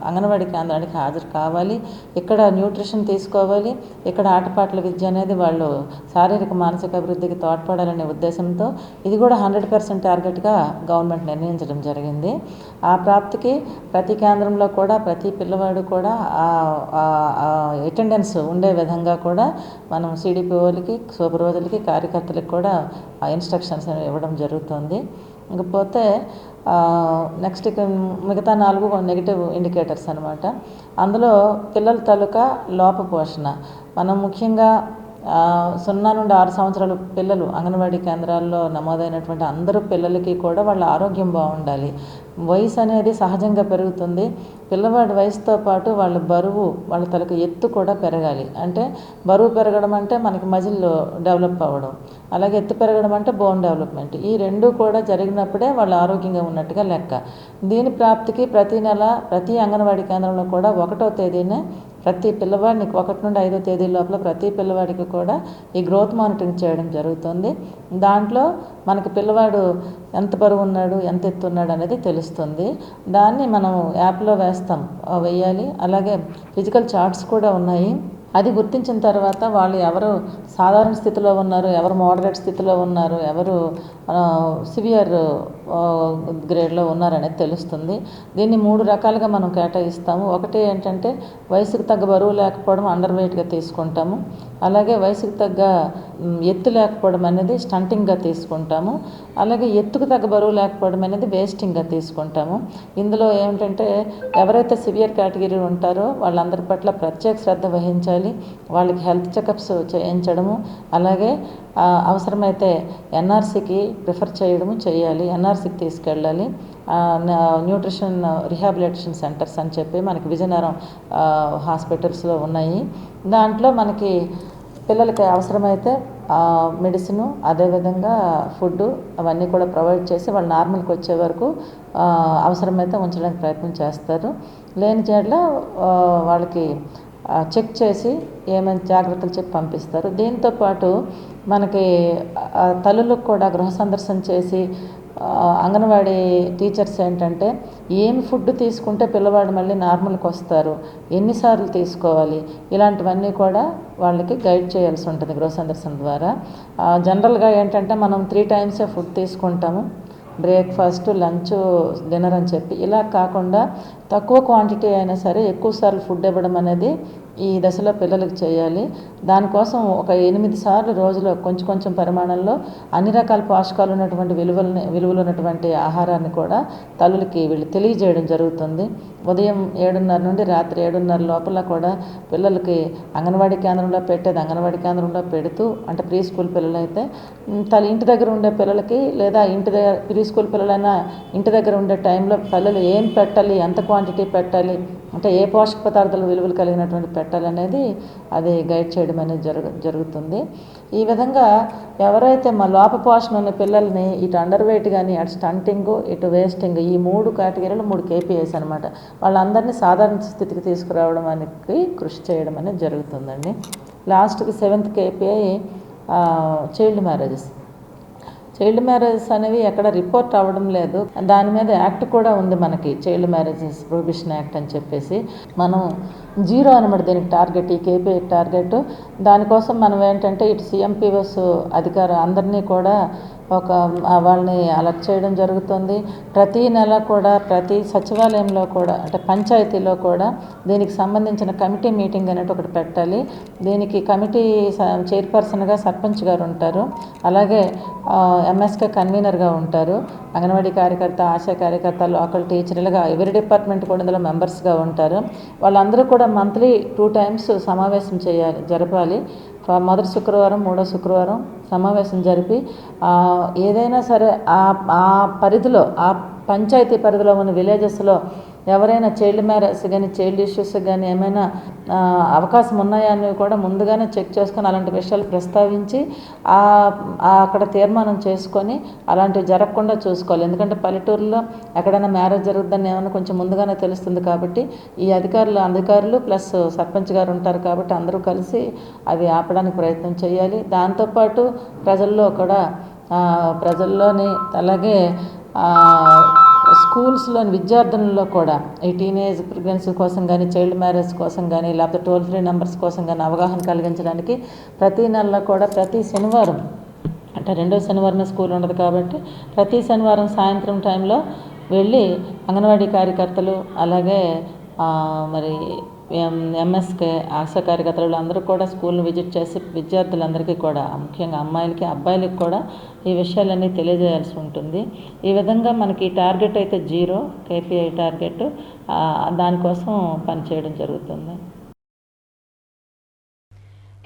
అంగన్వాడీ కేంద్రానికి హాజరు కావాలి. ఇక్కడ న్యూట్రిషన్ తీసుకోవాలి. ఇక్కడ ఆటపాటల విద్య అనేది వాళ్ళు శారీరక మానసిక అభివృద్ధికి తోడ్పడాలనే ఉద్దేశంతో ఇది కూడా 100% టార్గెట్గా గవర్నమెంట్ నిర్ణయించడం జరిగింది. ఆ ప్రాప్తికి ప్రతి కేంద్రంలో కూడా ప్రతి పిల్లవాడు కూడా అటెండెన్స్ ఉండే విధంగా కూడా మనం సిడిపిఓలకి, సూపర్వైజర్లకి, కార్యకర్తలకు కూడా ఇన్స్ట్రక్షన్స్ ఇవ్వడం జరుగుతుంది. ఇకపోతే నెక్స్ట్ మిగతా 4 నెగిటివ్ ఇండికేటర్స్ అనమాట. అందులో పిల్లల తాలూకా లోపపోషణ. మనం ముఖ్యంగా 0 నుండి 6 సంవత్సరాల పిల్లలు అంగన్వాడీ కేంద్రాల్లో నమోదైనటువంటి అందరూ పిల్లలకి కూడా వాళ్ళ ఆరోగ్యం బాగుండాలి. వయసు అనేది సహజంగా పెరుగుతుంది. పిల్లవాడి వయసుతో పాటు వాళ్ళ బరువు, వాళ్ళ తలకు ఎత్తు కూడా పెరగాలి. అంటే బరువు పెరగడం అంటే మనకి మజిల్ డెవలప్ అవ్వడం, అలాగే ఎత్తు పెరగడం అంటే బోన్ డెవలప్మెంట్. ఈ రెండు కూడా జరిగినప్పుడే వాళ్ళు ఆరోగ్యంగా ఉన్నట్టుగా లెక్క. దీని ప్రాప్తికి ప్రతి నెల ప్రతి అంగన్వాడీ కేంద్రంలో కూడా 1వ తేదీనే ప్రతి పిల్లవాడిని 1 నుండి 5వ తేదీ లోపల ప్రతి పిల్లవాడికి కూడా ఈ గ్రోత్ మానిటరింగ్ చేయడం జరుగుతుంది. దాంట్లో మనకి పిల్లవాడు ఎంత బరువు ఉన్నాడు, ఎంత ఎత్తు ఉన్నాడు అనేది తెలుస్తుంది. దాన్ని మనం యాప్లో వేయాలి. అలాగే ఫిజికల్ చార్ట్స్ కూడా ఉన్నాయి. అది గుర్తించిన తర్వాత వాళ్ళు ఎవరు సాధారణ స్థితిలో ఉన్నారు, ఎవరు మోడరేట్ స్థితిలో ఉన్నారు, ఎవరు సివియర్ గ్రేడ్లో ఉన్నారనేది తెలుస్తుంది. దీన్ని 3 రకాలుగా మనం కేటాయిస్తాము. ఒకటి ఏంటంటే వయసుకు తగ్గ బరువు లేకపోవడం అండర్ వెయిట్గా తీసుకుంటాము. అలాగే వయసుకు తగ్గ ఎత్తు లేకపోవడం అనేది స్టంటింగ్గా తీసుకుంటాము. అలాగే ఎత్తుకు తగ్గ బరువు లేకపోవడం అనేది వేస్టింగ్గా తీసుకుంటాము. ఇందులో ఏమిటంటే ఎవరైతే సివియర్ కేటగిరీ ఉంటారో వాళ్ళందరి పట్ల ప్రత్యేక శ్రద్ధ వహించాలి. వాళ్ళకి హెల్త్ చెకప్స్ చేయించడము, అలాగే అవసరమైతే ఎన్ఆర్సీకి ప్రిఫర్ చేయాలి. ఎన్ఆర్సీకి తీసుకెళ్ళాలి. న్యూట్రిషన్ రిహాబిలిటేషన్ సెంటర్స్ అని చెప్పి మనకి విజయనగరం హాస్పిటల్స్లో ఉన్నాయి. దాంట్లో మనకి పిల్లలకి అవసరమైతే మెడిసిన్, అదేవిధంగా ఫుడ్ అవన్నీ కూడా ప్రొవైడ్ చేసి వాళ్ళు నార్మల్కి వచ్చే వరకు అవసరమైతే ఉంచడానికి ప్రయత్నం చేస్తారు. లేని చేట్ల వాళ్ళకి చెక్ చేసి ఏమైనా జాగ్రత్తలు చెప్పి పంపిస్తారు. దీంతోపాటు మనకి తల్లులకు కూడా గృహ సందర్శన చేసి అంగన్వాడీ టీచర్స్ ఏంటంటే ఏమి ఫుడ్ తీసుకుంటే పిల్లవాడు మళ్ళీ నార్మల్కి వస్తారు, ఎన్నిసార్లు తీసుకోవాలి, ఇలాంటివన్నీ కూడా వాళ్ళకి గైడ్ చేయాల్సి ఉంటుంది గృహ సందర్శన ద్వారా. జనరల్గా ఏంటంటే మనం 3 times ఫుడ్ తీసుకుంటాము, బ్రేక్ఫాస్ట్, లంచ్, డిన్నర్ అని చెప్పి. ఇలా కాకుండా తక్కువ క్వాంటిటీ అయినా సరే ఎక్కువసార్లు ఫుడ్ ఇవ్వడం అనేది ఈ దశలో పిల్లలకు చేయాలి. దానికోసం ఒక 8 సార్లు రోజులో కొంచెం పరిమాణంలో అన్ని రకాల పోషకాలు ఉన్నటువంటి విలువలు ఉన్నటువంటి ఆహారాన్ని కూడా తల్లులకి వీళ్ళు తెలియజేయడం జరుగుతుంది. ఉదయం 7:30 నుండి రాత్రి 7:30 లోపల కూడా పిల్లలకి అంగన్వాడీ కేంద్రంలో పెట్టేది అంగన్వాడీ కేంద్రంలో పెడుతూ, అంటే ప్రీ స్కూల్ పిల్లలైతే ఇంటి దగ్గర ఉండే పిల్లలకి, లేదా ప్రీ స్కూల్ పిల్లలైనా ఇంటి దగ్గర ఉండే టైంలో పిల్లలు ఏం పెట్టాలి, ఎంత క్వాంటిటీ పెట్టాలి, అంటే ఏ పోషక పదార్థాలు విలువలు కలిగినటువంటి పెట్టాలనేది అది గైడ్ చేయడం అనేది జరుగుతుంది. ఈ విధంగా ఎవరైతే మా లోప పోషణ ఉన్న పిల్లల్ని ఇటు అండర్ వెయిట్ కానీ, అటు స్టంటింగ్, ఇటు వేస్టింగ్, ఈ 3 కేటగిరీలు 3 కేపీఐస్ అనమాట. వాళ్ళందరినీ సాధారణ స్థితికి తీసుకురావడం అనేది కృషి చేయడం అనేది జరుగుతుందండి. లాస్ట్కి 7th KPI child marriages. Child marriages అనేవి ఎక్కడ రిపోర్ట్ అవ్వడం లేదు. దాని మీద యాక్ట్ కూడా ఉంది మనకి, చైల్డ్ మ్యారేజెస్ ప్రొహిబిషన్ యాక్ట్ అని చెప్పేసి. మనం 0 అనమాట దీనికి టార్గెట్, ఈ కేపీఐ టార్గెట్. దానికోసం మనం ఏంటంటే ఇటు సిఎంపిఓస్ అధికారులు అందరినీ కూడా వాళ్ళని అలర్ట్ చేయడం జరుగుతుంది. ప్రతి నెల కూడా ప్రతి సచివాలయంలో కూడా, అంటే పంచాయతీలో కూడా దీనికి సంబంధించిన కమిటీ మీటింగ్ అనేది ఒకటి పెట్టాలి. దీనికి కమిటీ చైర్పర్సన్గా సర్పంచ్ గారు ఉంటారు, అలాగే ఎంఎస్కే కన్వీనర్గా ఉంటారు. అంగన్వాడీ కార్యకర్త, ఆశా కార్యకర్త, లోకల్ టీచర్, ఇలాగా ఎవరి డిపార్ట్మెంట్ కూడా ఇందులో మెంబర్స్గా ఉంటారు. వాళ్ళందరూ కూడా మంత్లీ 2 times సమావేశం జరపాలి. మొదటి శుక్రవారం మూడో శుక్రవారం సమావేశం జరిపి ఏదైనా సరే ఆ పరిధిలో ఆ పంచాయతీ పరిధిలో ఉన్న విలేజెస్లో ఎవరైనా చైల్డ్ మ్యారేజ్ కానీ చైల్డ్ ఇష్యూస్ కానీ ఏమైనా అవకాశం ఉన్నాయా అని కూడా ముందుగానే చెక్ చేసుకొని అలాంటి విషయాలు ప్రస్తావించి అక్కడ తీర్మానం చేసుకొని అలాంటివి జరగకుండా చూసుకోవాలి. ఎందుకంటే పల్లెటూరులో ఎక్కడైనా మ్యారేజ్ జరుగుతుందని ఏమైనా కొంచెం ముందుగానే తెలుస్తుంది కాబట్టి ఈ అధికారులు ప్లస్ సర్పంచ్ గారు ఉంటారు కాబట్టి అందరూ కలిసి అవి ఆపడానికి ప్రయత్నం చేయాలి. దాంతోపాటు ప్రజల్లోని అలాగే స్కూల్స్లోని విద్యార్థులలో కూడా ఈ టీనేజ్ ప్రెగ్నెన్సీ కోసం కానీ చైల్డ్ మ్యారేజ్ కోసం కానీ లేకపోతే టోల్ ఫ్రీ నెంబర్స్ కోసం కానీ అవగాహన కలిగించడానికి ప్రతి నెలలో కూడా ప్రతి శనివారం అంటే రెండో శనివారం స్కూల్ ఉండదు కాబట్టి ప్రతి శనివారం సాయంత్రం టైంలో వెళ్ళి అంగన్వాడీ కార్యకర్తలు అలాగే మరి ఎంఎస్కే ఆశా కార్యకర్తలు అందరూ కూడా స్కూల్ని విజిట్ చేసి విద్యార్థులందరికీ కూడా ముఖ్యంగా అమ్మాయిలకి అబ్బాయిలకి కూడా ఈ విషయాలన్నీ తెలియజేయాల్సి ఉంటుంది. ఈ విధంగా మనకి టార్గెట్ అయితే 0 KPI టార్గెట్, దానికోసం పనిచేయడం జరుగుతుంది.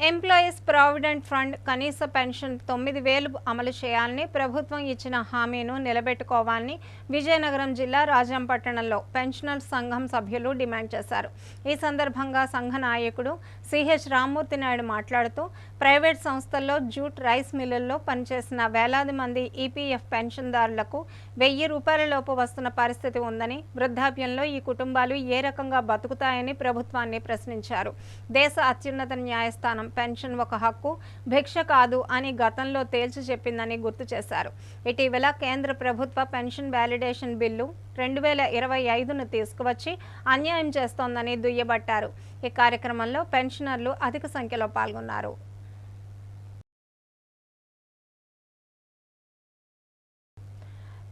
ఎంప్లాయీస్ ప్రావిడెంట్ ఫండ్ కనీస పెన్షన్ 9,000 అమలు చేయాలని ప్రభుత్వం ఇచ్చిన హామీను నిలబెట్టుకోవాలని విజయనగరం జిల్లా రాజంపట్టణంలో పెన్షనర్స్ సంఘం సభ్యులు డిమాండ్ చేశారు. ఈ సందర్భంగా సంఘ నాయకుడు సిహెచ్ రామ్మూర్తి నాయుడు మాట్లాడుతూ ప్రైవేట్ సంస్థల్లో జూట్ రైస్ మిల్లుల్లో పనిచేసిన వేలాది మంది ఈపీఎఫ్ పెన్షన్దారులకు 1,000 రూపాయల లోపు వస్తున్న పరిస్థితి ఉందని, వృద్ధాప్యంలో ఈ కుటుంబాలు ఏ రకంగా బతుకుతాయని ప్రభుత్వాన్ని ప్రశ్నించారు. దేశ అత్యున్నత న్యాయస్థానం పెన్షన్ ఒక హక్కు, భిక్ష కాదు అని గతంలో తేల్చి చెప్పిందని గుర్తు చేశారు. ఇటీవల కేంద్ర ప్రభుత్వ పెన్షన్ వ్యాలిడేషన్ బిల్లు 2025ను తీసుకువచ్చి అన్యాయం చేస్తోందని దుయ్యబట్టారు. ఈ కార్యక్రమంలో పెన్షనర్లు అధిక సంఖ్యలో పాల్గొన్నారు.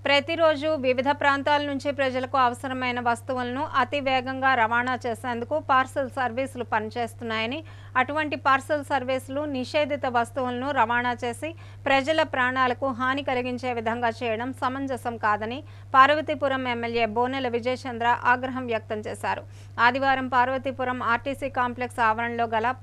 ప్రతిరోజు వివిధ ప్రాంతాల నుంచి ప్రజలకు అవసరమైన వస్తువులను అతి వేగంగా రవాణా చేసేందుకు పార్సల్ సర్వీసులు పనిచేస్తున్నాయని, అటువంటి పార్సల్ సర్వీసులు నిషేధిత వస్తువులను రవాణా చేసి ప్రజల ప్రాణాలకు హాని కలిగించే విధంగా చేయడం సమంజసం కాదని పార్వతీపురం ఎమ్మెల్యే బోనెల విజయచంద్ర ఆగ్రహం వ్యక్తం చేశారు. ఆదివారం పార్వతీపురం ఆర్టీసీ కాంప్లెక్స్ ఆవరణలో గల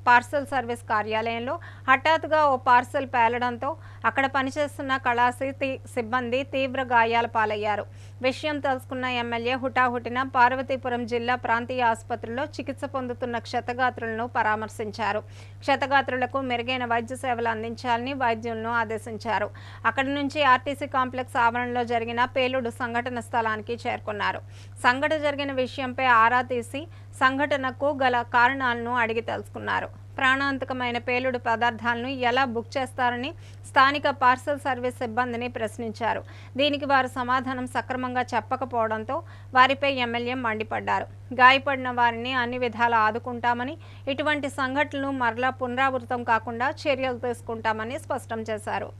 పార్సల్ సర్వీస్ కార్యాలయంలో హఠాత్తుగా ఓ పార్సల్ పేలడంతో అక్కడ పనిచేస్తున్న కళాశాల సిబ్బంది తీవ్ర గాయాల పాలయ్యారు. విషయం తెలుసుకున్న ఎమ్మెల్యే హుటాహుటిన పార్వతీపురం జిల్లా ప్రాంతీయ ఆసుపత్రిలో చికిత్స పొందుతున్న క్షతగాత్రులను పరామర్శించారు. క్షతగాత్రులకు మెరుగైన వైద్య సేవలు అందించాలని వైద్యులను ఆదేశించారు. అక్కడి నుంచి ఆర్టీసీ కాంప్లెక్స్ ఆవరణలో జరిగిన పేలుడు సంఘటన స్థలానికి చేరుకున్నారు. సంఘటన జరిగిన విషయంపై ఆరా తీసి సంఘటనకు గల కారణాలను అడిగి తెలుసుకున్నారు. ప్రాణాంతకమైన పేలుడు పదార్థాలను ఎలా బుక్ చేస్తారని స్థానిక పార్సల్ సర్వీస్ సిబ్బందిని ప్రశ్నించారు. దీనికి వారు సమాధానం సక్రమంగా చెప్పకపోవడంతో వారిపై ఎమ్మెల్యే మండిపడ్డారు. గాయపడిన వారిని అన్ని విధాలా ఆదుకుంటామని, ఇటువంటి సంఘటనలు మరలా పునరావృతం కాకుండా చర్యలు తీసుకుంటామని స్పష్టం చేశారు.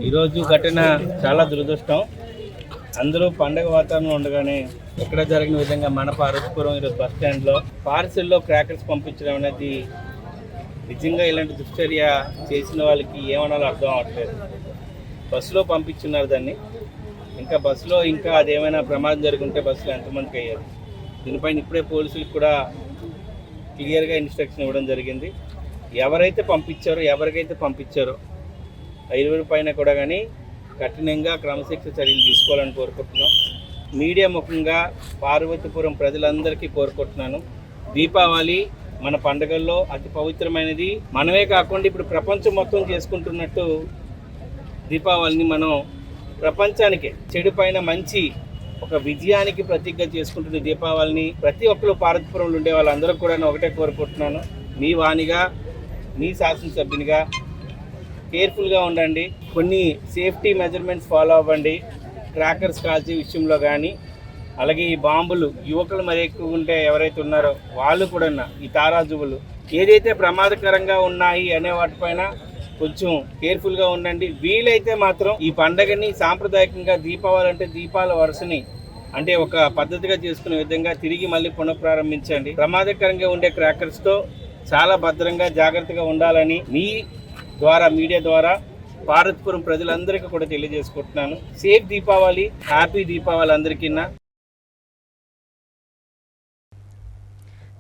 ఈరోజు ఘటన చాలా దురదృష్టం. అందరూ పండగ వాతావరణం ఉండగానే ఎక్కడ జరిగిన విధంగా మన పార్వతీపురం ఈరోజు బస్ స్టాండ్లో పార్సిల్లో క్రాకర్స్ పంపించడం అనేది నిజంగా ఇలాంటి దుశ్చర్య చేసిన వాళ్ళకి ఏమనాలో అర్థం అవ్వట్లేదు. బస్సులో పంపించున్నారు దాన్ని. ఇంకా బస్సులో ఇంకా అదేమైనా ప్రమాదం జరుగుంటే బస్సులో ఎంతమందికి అయ్యారు. దీనిపైన ఇప్పుడే పోలీసులకు కూడా క్లియర్గా ఇన్స్ట్రక్షన్ ఇవ్వడం జరిగింది. ఎవరైతే పంపించారో 5 పైన కూడా కానీ కఠినంగా క్రమశిక్షణ చర్యలు తీసుకోవాలని కోరుకుంటున్నాం. మీడియా ముఖంగా పార్వతీపురం ప్రజలందరికీ కోరుకుంటున్నాను, దీపావళి మన పండుగల్లో అతి పవిత్రమైనది. మనమే కాకుండా ఇప్పుడు ప్రపంచం మొత్తం చేసుకుంటున్నట్టు దీపావళిని మనం ప్రపంచానికి చెడు పైన మంచి ఒక విజయానికి ప్రతీకగా చేసుకుంటున్న దీపావళిని ప్రతి ఒక్కరు పార్వతీపురంలో ఉండే వాళ్ళందరూ కూడా ఒకటే కోరుకుంటున్నాను. మీ వాణిగా, మీ శాసనసభ్యునిగా కేర్ఫుల్గా ఉండండి. కొన్ని సేఫ్టీ మెజర్మెంట్స్ ఫాలో అవ్వండి. క్రాకర్స్ కాల్చే విషయంలో కానీ, అలాగే ఈ బాంబులు యువకులు మరి ఎక్కువ ఉంటే ఎవరైతే ఉన్నారో వాళ్ళు కూడా ఈ తారాజువులు ఏదైతే ప్రమాదకరంగా ఉన్నాయి అనే వాటిపైన కొంచెం కేర్ఫుల్గా ఉండండి. వీలైతే మాత్రం ఈ పండగని సాంప్రదాయకంగా దీపావళి అంటే దీపాల వరుసని అంటే ఒక పద్ధతిగా చేసుకునే విధంగా తిరిగి మళ్ళీ పునఃప్రారంభించండి. ప్రమాదకరంగా ఉండే క్రాకర్స్తో చాలా భద్రంగా జాగ్రత్తగా ఉండాలని మీ ద్వారా మీడియా ద్వారా పార్వతీపురం ప్రజలందరికీ కూడా తెలియజేసుకుంటున్నాను. సేఫ్ దీపావళి, హ్యాపీ దీపావళి అందరికీ.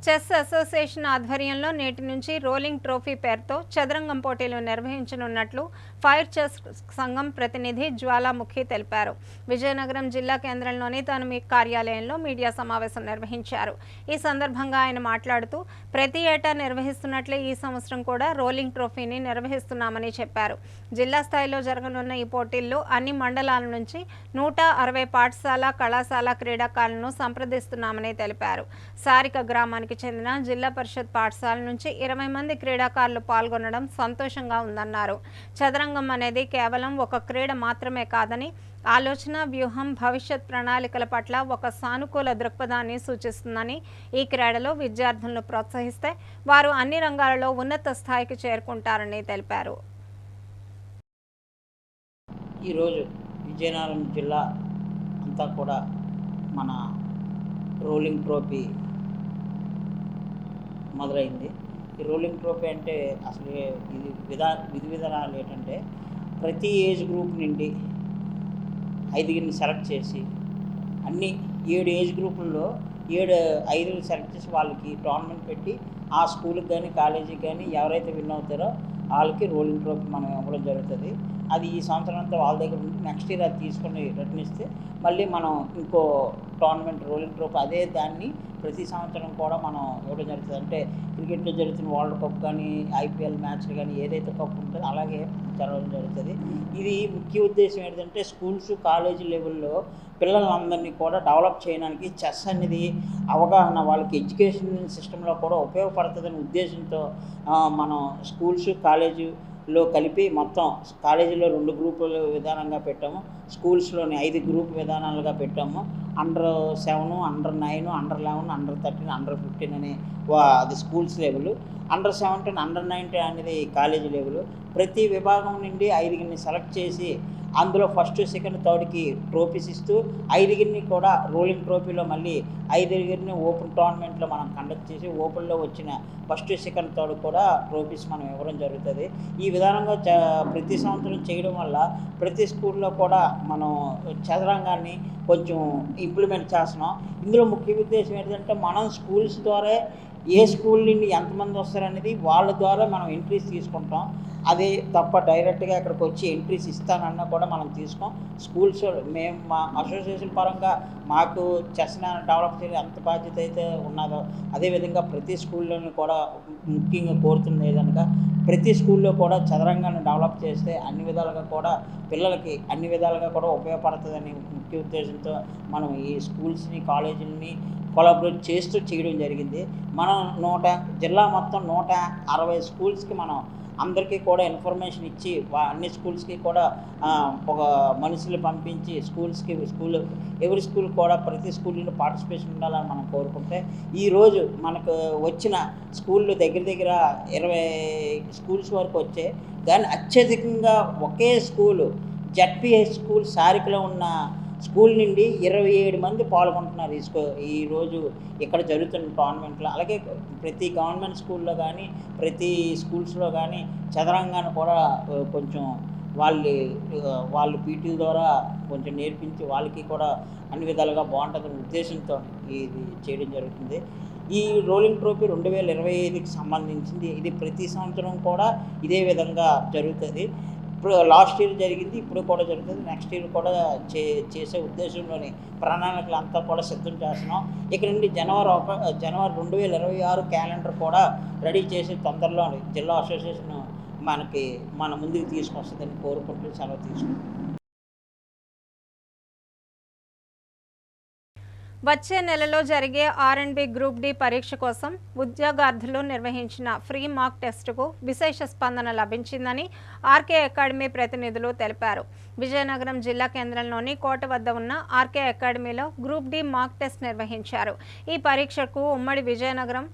చెస్ అసోసియేషన్ ఆధ్వర్యంలో నేటి నుంచి రోలింగ్ ట్రోఫీ పేరుతో చదరంగం పోటీలు నిర్వహించనున్నట్లు ఫైర్ చెస్ సంఘం ప్రతినిధి జ్వాలాముఖి తెలిపారు. విజయనగరం జిల్లా కేంద్రంలోని తన కార్యాలయంలో మీడియా సమావేశం నిర్వహించారు. ఈ సందర్భంగా ఆయన మాట్లాడుతూ ప్రతి ఏటా నిర్వహిస్తున్నట్లే ఈ సంవత్సరం కూడా రోలింగ్ ట్రోఫీని నిర్వహిస్తున్నామని చెప్పారు. జిల్లా స్థాయిలో జరగనున్న ఈ పోటీల్లో అన్ని మండలాల నుంచి 160 పాఠశాల కళాశాల క్రీడాకారులను సంప్రదిస్తున్నామని తెలిపారు. సారిక గ్రామానికి చెందిన జిల్లా పరిషత్ పాఠశాల నుంచి 20 మంది క్రీడాకారులు పాల్గొనడం సంతోషంగా ఉందన్నారు. చదరంగం అనేది కేవలం ఒక క్రీడ మాత్రమే కాదని ఆలోచన, వ్యూహం, భవిష్యత్ ప్రణాళికల పట్ల ఒక సానుకూల దృక్పథాన్ని సూచిస్తుందని, ఈ క్రీడలో విద్యార్థులను ప్రోత్సహిస్తే వారు అన్ని రంగాలలో ఉన్నత స్థాయికి చేరుకుంటారని తెలిపారు. ఈరోజు విజయనగరం జిల్లా అంతా కూడా మన రోలింగ్ ట్రోఫీ మొదలైంది. ఈ రోలింగ్ ట్రోఫీ అంటే అసలు ఇది విధి విధానాలు ఏంటంటే ప్రతి ఏజ్ గ్రూప్ నుండి 5 సెలెక్ట్ చేసి అన్ని 7 ఏజ్ గ్రూపుల్లో 5 సెలెక్ట్ చేసి వాళ్ళకి టోర్నమెంట్ పెట్టి ఆ స్కూల్కి కానీ కాలేజీకి కానీ ఎవరైతే విన్ అవుతారో వాళ్ళకి రోలింగ్ ట్రోఫీ మనం ఇవ్వడం జరుగుతుంది. అది ఈ సంవత్సరం అంతా వాళ్ళ దగ్గర ఉండి నెక్స్ట్ ఇయర్ అది తీసుకొని రిటర్న్ ఇస్తే మళ్ళీ మనం ఇంకో టోర్నమెంట్ రోలింగ్ ట్రోఫీ అదే దాన్ని ప్రతి సంవత్సరం కూడా మనం ఇవ్వడం జరుగుతుంది. అంటే క్రికెట్లో జరుగుతున్న వరల్డ్ కప్ కానీ ఐపీఎల్ మ్యాచ్లు కానీ ఏదైతే కప్ ఉంటుందో అలాగే జరగడం జరుగుతుంది. ఇది ముఖ్య ఉద్దేశం ఏంటంటే స్కూల్స్ కాలేజీ లెవెల్లో పిల్లలందరినీ కూడా డెవలప్ చేయడానికి చెస్ అనేది అవగాహన వాళ్ళకి ఎడ్యుకేషన్ సిస్టంలో కూడా ఉపయోగపడుతుందనే ఉద్దేశంతో మనం స్కూల్స్ కాలేజీలో కలిపి మొత్తం కాలేజీలో 2 గ్రూపుల విధానంగా పెట్టాము, స్కూల్స్లోని 5 గ్రూప్ విధానాలుగా పెట్టాము. Under 7, under 9, under 11, under 13, under 15 అనే అది స్కూల్స్ లెవెల్, అండర్ 17, అండర్ 19 అనేది కాలేజీ లెవెల్. ప్రతి విభాగం నుండి 5 సెలెక్ట్ చేసి అందులో ఫస్ట్, సెకండ్, థర్డ్కి ట్రోఫీస్ ఇస్తూ 5 కూడా రోలింగ్ ట్రోఫీలో మళ్ళీ 5 ఓపెన్ టోర్నమెంట్లో మనం కండక్ట్ చేసి ఓపెన్లో వచ్చిన ఫస్ట్, సెకండ్, థర్డ్ కూడా ట్రోఫీస్ మనం ఇవ్వడం జరుగుతుంది. ఈ విధానంగా ప్రతి సంవత్సరం చేయడం వల్ల ప్రతి స్కూల్లో కూడా మనం చదరంగాన్ని కొంచెం ఇంప్లిమెంట్ చేస్తున్నాం. ఇందులో ముఖ్య ఉద్దేశం ఏంటంటే మనం స్కూల్స్ ద్వారా ఏ స్కూల్ నుండి ఎంతమంది వస్తారనేది వాళ్ళ ద్వారా మనం ఎంట్రీస్ తీసుకుంటాం. అదే తప్ప డైరెక్ట్గా ఇక్కడికి వచ్చి ఎంట్రీస్ ఇస్తానన్నా కూడా మనం తీసుకోం. స్కూల్స్ మేము మా అసోసియేషన్ పరంగా మాకు చెస్ని డెవలప్ చేయాలి ఎంత బాధ్యత అయితే ఉన్నదో అదేవిధంగా ప్రతి స్కూల్లోని కూడా ముఖ్యంగా కోరుతుంది ఏదనగా ప్రతి స్కూల్లో కూడా చదరంగాన్ని డెవలప్ చేస్తే అన్ని విధాలుగా కూడా పిల్లలకి అన్ని విధాలుగా కూడా ఉపయోగపడుతుందని ముఖ్య ఉద్దేశంతో మనం ఈ స్కూల్స్ని కాలేజీలని కొలాబరేట్ చేస్తూ చేయడం జరిగింది. మనం జిల్లా మొత్తం 160 స్కూల్స్కి మనం అందరికీ కూడా ఇన్ఫర్మేషన్ ఇచ్చి అన్ని స్కూల్స్కి కూడా ఒక మనుషులు పంపించి ఎవరి స్కూల్ కూడా ప్రతి స్కూల్లో పార్టిసిపేషన్ ఉండాలని మనం కోరుకుంటే ఈరోజు మనకు వచ్చిన స్కూళ్ళు దగ్గర 20 స్కూల్స్ వరకు వచ్చాయి. కానీ అత్యధికంగా ఒకే స్కూలు జడ్పీఐ స్కూల్ సారికలో ఉన్న స్కూల్ నుండి 27 మంది పాల్గొంటున్నారు ఈరోజు ఇక్కడ జరుగుతున్న టోర్నమెంట్లో. అలాగే ప్రతి గవర్నమెంట్ స్కూల్లో కానీ ప్రతి స్కూల్స్లో కానీ చదరంగాన్ని కూడా కొంచెం వాళ్ళు పీటీల ద్వారా కొంచెం నేర్పించి వాళ్ళకి కూడా అన్ని విధాలుగా బాగుంటుందనే ఉద్దేశంతో ఇది చేయడం జరుగుతుంది. ఈ రోలింగ్ ట్రోఫీ 2025కి సంబంధించింది. ఇది ప్రతి సంవత్సరం కూడా ఇదే విధంగా జరుగుతుంది. ఇప్పుడు లాస్ట్ ఇయర్ జరిగింది, ఇప్పుడు కూడా జరుగుతుంది, నెక్స్ట్ ఇయర్ కూడా చేసే ఉద్దేశంలోని ప్రణాళికలు అంతా కూడా సిద్ధం చేస్తున్నాం. ఇక్కడ నుండి జనవరి 2026 క్యాలెండర్ కూడా రెడీ చేసి తొందరలో జిల్లా అసోసియేషన్ మన ముందుకు తీసుకొస్తుందని కోరుకుంటూ సెలవు తీసుకుంటాం. వచ్చే నెలలో జరిగే R&B గ్రూప్ డి పరీక్ష కోసం ఉద్యోగార్థులు నిర్వహించిన ఫ్రీ మాక్ టెస్టుకు విశేష స్పందన లభించిందని ఆర్కే అకాడమీ ప్రతినిధులు తెలిపారు. విజయనగరం జిల్లా కేంద్రంలోని కోట వద్ద ఉన్న ఆర్కే అకాడమీలో గ్రూప్ డి మాక్ టెస్ట్ నిర్వహించారు. ఈ పరీక్షకు ఉమ్మడి విజయనగరం,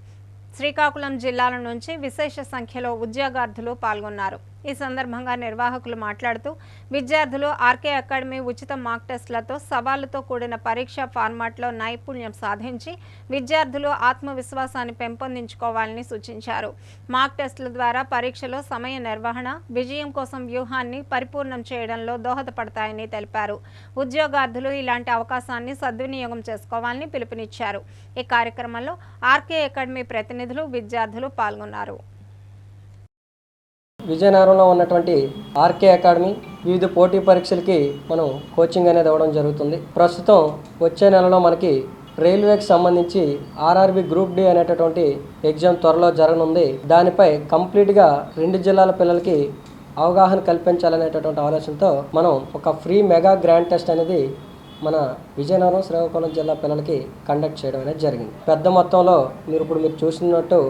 శ్రీకాకుళం జిల్లాల నుంచి విశేష సంఖ్యలో ఉద్యోగార్థులు పాల్గొన్నారు. ఈ సందర్భంగా నిర్వాహకులు మాట్లాడుతూ విద్యార్థులు ఆర్కే అకాడమీ ఉచిత మాక్ టెస్టులతో సవాలుతో కూడిన పరీక్ష ఫార్మాట్లో నైపుణ్యం సాధించి విద్యార్థులు ఆత్మవిశ్వాసాన్ని పెంపొందించుకోవాలని సూచించారు. మాక్ టెస్టుల ద్వారా పరీక్షలో సమయ నిర్వహణ, విజయం కోసం వ్యూహాన్ని పరిపూర్ణం చేయడంలో దోహదపడతాయని తెలిపారు. ఉద్యోగార్థులు ఇలాంటి అవకాశాన్ని సద్వినియోగం చేసుకోవాలని పిలుపునిచ్చారు. ఈ కార్యక్రమంలో ఆర్కే అకాడమీ ప్రతినిధులు, విద్యార్థులు పాల్గొన్నారు. విజయనగరంలో ఉన్నటువంటి ఆర్కే అకాడమీ వివిధ పోటీ పరీక్షలకి మనం కోచింగ్ అనేది ఇవ్వడం జరుగుతుంది. ప్రస్తుతం వచ్చే నెలలో మనకి రైల్వేకి సంబంధించి ఆర్ఆర్బి గ్రూప్ డి అనేటటువంటి ఎగ్జామ్ త్వరలో జరగనుంది. దానిపై కంప్లీట్గా 2 జిల్లాల పిల్లలకి అవగాహన కల్పించాలనేటటువంటి ఆలోచనతో మనం ఒక ఫ్రీ మెగా గ్రాండ్ టెస్ట్ అనేది మన విజయనగరం, శ్రీకాకుళం జిల్లా పిల్లలకి కండక్ట్ చేయడం అనేది జరిగింది. పెద్ద మొత్తంలో మీరు చూసినట్టు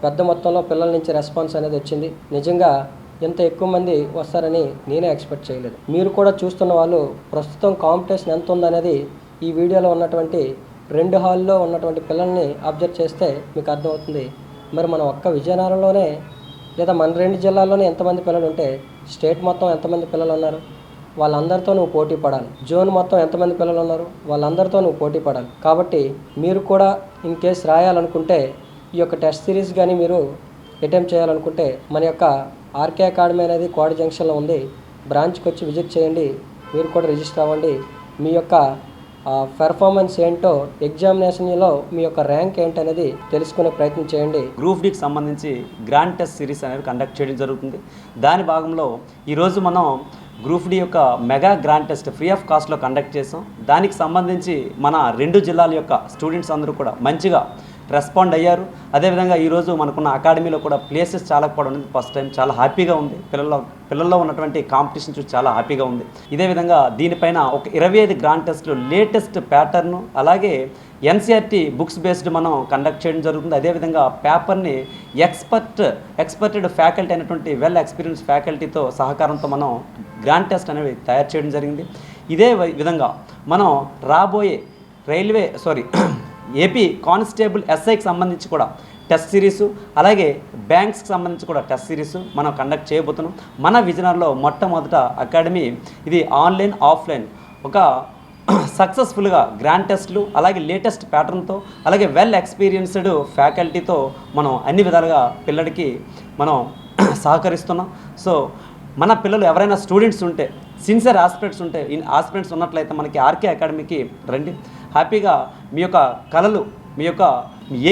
పెద్ద మొత్తంలో పిల్లల నుంచి రెస్పాన్స్ అనేది వచ్చింది. నిజంగా ఇంత ఎక్కువ మంది వస్తారని నేనే ఎక్స్పెక్ట్ చేయలేదు. మీరు కూడా చూస్తున్న వాళ్ళు ప్రస్తుతం కాంపిటీషన్ ఎంత ఉందనేది ఈ వీడియోలో ఉన్నటువంటి 2 హాల్లో ఉన్నటువంటి పిల్లల్ని అబ్జర్వ్ చేస్తే మీకు అర్థమవుతుంది. మరి మనం ఒక్క విజయనగరంలోనే లేదా మన 2 జిల్లాల్లోనే ఎంతమంది పిల్లలు ఉంటే స్టేట్ మొత్తం ఎంతమంది పిల్లలు ఉన్నారు, వాళ్ళందరితో నువ్వు పోటీ పడాలి. జోన్ మొత్తం ఎంతమంది పిల్లలు ఉన్నారు, వాళ్ళందరితో నువ్వు పోటీ పడాలి. కాబట్టి మీరు కూడా ఇన్ కేస్ రాయాలనుకుంటే ఈ యొక్క టెస్ట్ సిరీస్ కానీ మీరు అటెంప్ట్ చేయాలనుకుంటే మన యొక్క ఆర్కే అకాడమీ అనేది కోడి జంక్షన్లో ఉంది. బ్రాంచ్కి వచ్చి విజిట్ చేయండి. మీరు కూడా రిజిస్టర్ అవ్వండి. మీ యొక్క పెర్ఫార్మెన్స్ ఏంటో, ఎగ్జామినేషన్లో మీ యొక్క ర్యాంక్ ఏంటనేది తెలుసుకునే ప్రయత్నం చేయండి. గ్రూప్ డికి సంబంధించి గ్రాండ్ టెస్ట్ సిరీస్ అనేది కండక్ట్ చేయడం జరుగుతుంది. దాని భాగంలో ఈరోజు మనం గ్రూప్ డి యొక్క mega grand test free of కాస్ట్లో కండక్ట్ చేసాం. దానికి సంబంధించి మన 2 జిల్లాల యొక్క స్టూడెంట్స్ అందరూ కూడా మంచిగా రెస్పాండ్ అయ్యారు. అదేవిధంగా ఈరోజు మనకున్న అకాడమీలో కూడా ప్లేసెస్ చాలా పడడం ఫస్ట్ టైం చాలా హ్యాపీగా ఉంది. పిల్లల్లో ఉన్నటువంటి కాంపిటీషన్ చూసి చాలా హ్యాపీగా ఉంది. ఇదే విధంగా దీనిపైన ఒక 25 గ్రాండ్ టెస్ట్లు లేటెస్ట్ ప్యాటర్ను అలాగే ఎన్సీఆర్టీ బుక్స్ బేస్డ్ మనం కండక్ట్ చేయడం జరుగుతుంది. అదేవిధంగా పేపర్ని ఎక్స్పర్టెడ్ ఫ్యాకల్టీ అయినటువంటి వెల్ ఎక్స్పీరియన్స్ ఫ్యాకల్టీతో సహకారంతో మనం గ్రాండ్ టెస్ట్ అనేవి తయారు చేయడం జరిగింది. ఇదే విధంగా మనం రాబోయే ఏపీ కానిస్టేబుల్ ఎస్ఐకి సంబంధించి కూడా టెస్ట్ సిరీసు అలాగే బ్యాంక్స్కి సంబంధించి కూడా టెస్ట్ సిరీసు మనం కండక్ట్ చేయబోతున్నాం. మన విజయనగరంలో మొట్టమొదట అకాడమీ ఇది ఆన్లైన్ ఆఫ్లైన్ ఒక సక్సెస్ఫుల్గా గ్రాండ్ టెస్ట్లు అలాగే లేటెస్ట్ ప్యాటర్న్తో అలాగే వెల్ ఎక్స్పీరియన్స్డ్ ఫ్యాకల్టీతో మనం అన్ని విధాలుగా పిల్లడికి మనం సహకరిస్తున్నాం. సో మన పిల్లలు ఎవరైనా స్టూడెంట్స్ ఉంటే, సిన్సియర్ ఆస్పిరెంట్స్ ఉన్నట్లయితే మనకి ఆర్కే అకాడమీకి రండి. హ్యాపీగా మీ యొక్క కళలు, మీ యొక్క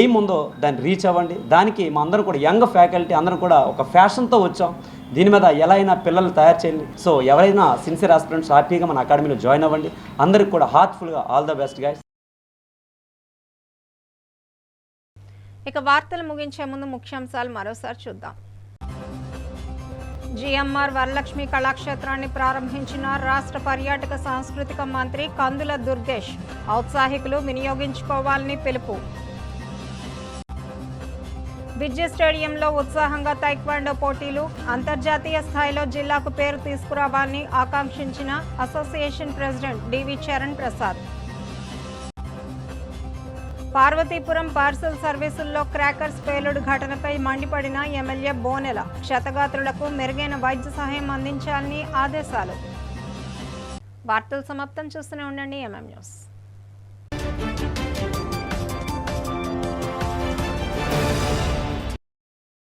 ఎయిమ్ ఉందో దాన్ని రీచ్ అవ్వండి. దానికి మా అందరం కూడా యంగ్ ఫ్యాకల్టీ అందరం కూడా ఒక ఫ్యాషన్తో వచ్చాం. దీని మీద ఎలా అయినా పిల్లలు తయారు చేయండి. సో ఎవరైనా సిన్సియర్ ఆస్పిరెంట్స్ హ్యాపీగా మన అకాడమీలో జాయిన్ అవ్వండి. అందరికి కూడా హార్ట్ఫుల్గా ఆల్ ద బెస్ట్ గైస్. ఇక వార్తలు ముగించే ముందు ముఖ్యాంశాలు మరోసారి చూద్దాం. జిఎంఆర్ వరలక్ష్మి కళాక్షేత్రాన్ని ప్రారంభించిన రాష్ట్ర పర్యాటక సాంస్కృతిక మంత్రి కందుల దుర్గేష్. ఔత్సాహికులు వినియోగించుకోవాలని పిలుపు. విద్య స్టేడియంలో ఉత్సాహంగా తైక్వాండో పోటీలు. అంతర్జాతీయ స్థాయిలో జిల్లాకు పేరు తీసుకురావాలని ఆకాంక్షించిన association president DV Charan Prasad. Parvathipuram parcel సర్వీసుల్లో crackers పేలుడు ఘటనపై మండిపడిన ఎమ్మెల్యే బోనెల. క్షతగాత్రులకు మెరుగైన వైద్య సహాయం అందించాలని ఆదేశాలు. వార్తలు సమాప్తం. చూస్తూనే ఉండండి MM న్యూస్.